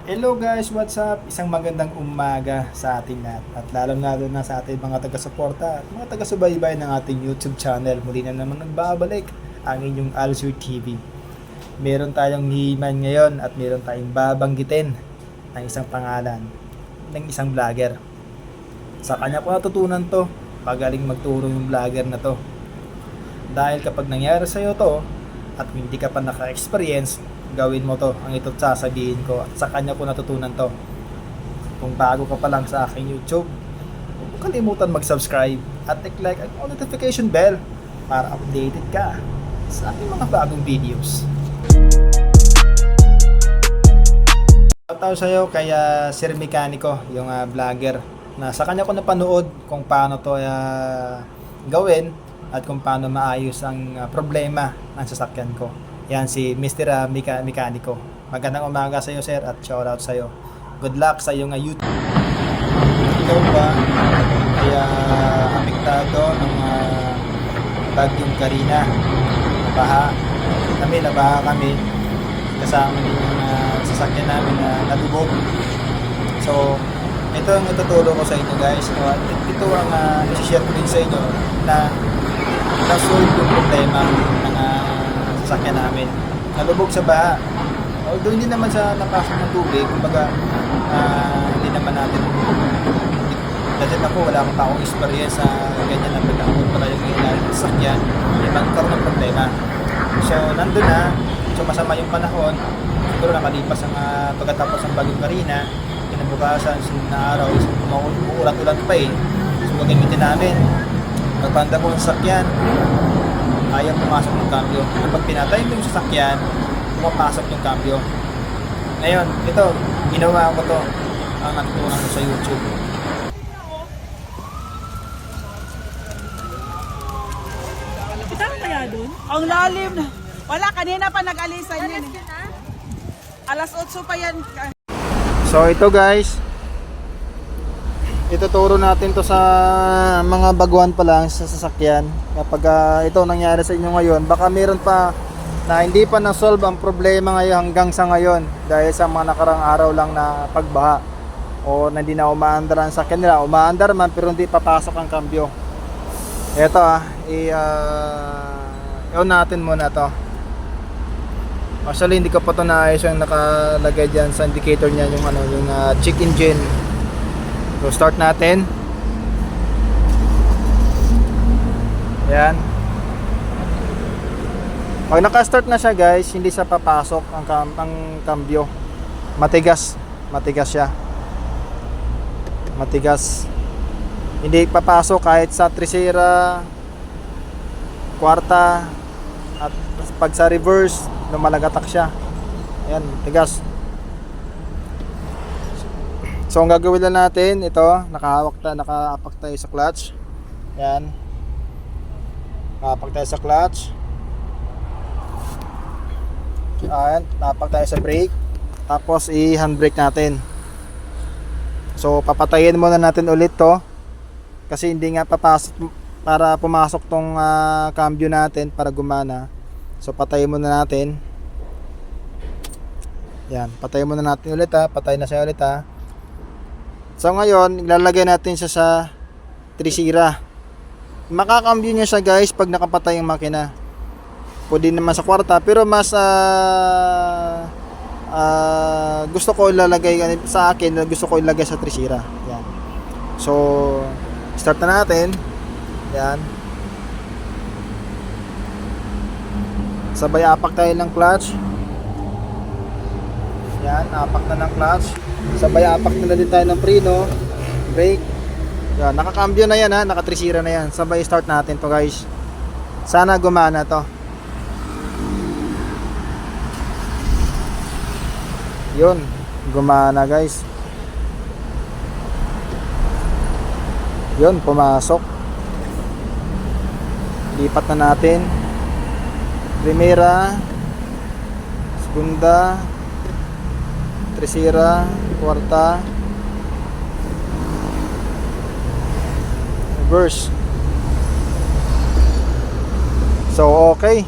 Hello guys, what's up? Isang magandang umaga sa ating lahat at lalo na sa ating mga taga-suporta at mga taga-subaybay ng ating YouTube channel. Muli na naman nagbabalik ang inyong Alsir TV. Meron tayong hihiman ngayon at meron tayong babanggitin ng isang pangalan ng isang vlogger. Sa kanya ko natutunan to, pagaling magturo yung vlogger na to. Dahil kapag nangyari sa'yo to at hindi ka pa naka-experience, gawin mo to, ang ito sasabihin ko at sa kanya ko natutunan to. Kung bago ka pa lang sa aking YouTube, huwag kalimutan mag-subscribe at i-click ang notification bell para updated ka sa aking mga bagong videos. Shoutout sa'yo kay Sir Mecanico, yung vlogger na sa kanya ko napanood kung paano to gawin at kung paano maayos ang problema ng sasakyan ko. Yan si Mr. Mecanico. Magandang umaga sa iyo, sir, at shoutout sa iyo. Good luck sa iyong YouTube. Ikaw ba kaya apektado ng bagyong Karina? Nabaha kami kasama din yung sasakyan namin na nalubog. So, ito ang ituturo ko sa inyo, guys. Ito ang i-share ko din sa inyo na na-solve yung problema ng sasakyan namin. Nalubog sa baha. Although hindi naman sa napasok ng tubig, kumbaga hindi naman natin dahil ako wala akong pa akong experience sa ganyan na pagkakot pala yung ilalim ng sasakyan, hindi magkaroon ng problema. So nandun na, so masama yung panahon, siguro nakalipas ang pagkatapos ng bagyong Karina, kinabukasan, sunod na araw, umuulat-ulat pa So gagamitin namin, magpanda ko ng sasakyan, ayaw pumasok ng cambio. Kapag pinatay mo yung sasakyan, pumapasok yung cambio. Ngayon, ito, ginawa ko to ang natutunan ko sa YouTube. Saan kaya dun? Ang lalim na. Wala, kanina pa nag-alisan yun. Alas 8 pa yan. So ito guys, ituturo natin to sa mga baguhan pa lang sa sasakyan. Kapag ito nangyari sa inyo ngayon, baka meron pa na hindi pa na-solve ang problema ngayon hanggang sa ngayon dahil sa mga nakarang araw lang na pagbaha o hindi na umaandar ang sasakyan nila. Umaandar man pero hindi papasok ang cambio. Ito i-on natin muna to. Actually hindi ko pa to naayos yung nakalagay dyan sa indicator niya yung check engine. So start natin. Ayan. Pag naka-start na siya guys, hindi siya papasok ang cambio. Matigas siya. Matigas. Hindi papasok kahit sa trisera, kwarta, at pag sa reverse, lumalagatak siya. Ayan, matigas. So ang gagawin lang natin, ito, nakaapak tayo sa clutch. Yan. Nakaapak tayo sa clutch. Ayan, nakaapak tayo sa brake. Tapos i-handbrake natin. So papatayin muna natin ulit to. Kasi hindi nga papasok para pumasok tong cambio natin para gumana. So patayin muna natin. Yan, patayin muna natin ulit Patay na siya ulit So ngayon, ilalagay natin siya sa trisira. Makakambyo niya siya guys pag nakapatay yung makina. Pwede naman sa kwarta pero mas gusto ko ilalagay sa akin, gusto ko ilagay sa trisira. Yan. So start na natin. Yan. Sabay apak tayo ng clutch. Yan, apak na ng clutch. Sabay apak na din tayo ng preno, brake. Yan, nakakambyo na yan nakatrisira na yan. Sabay start natin to guys. Sana gumana to. Yun, gumana guys. Yun, pumasok. Lipat na natin. Primera, segunda, tercera, kwarta, reverse. So okay.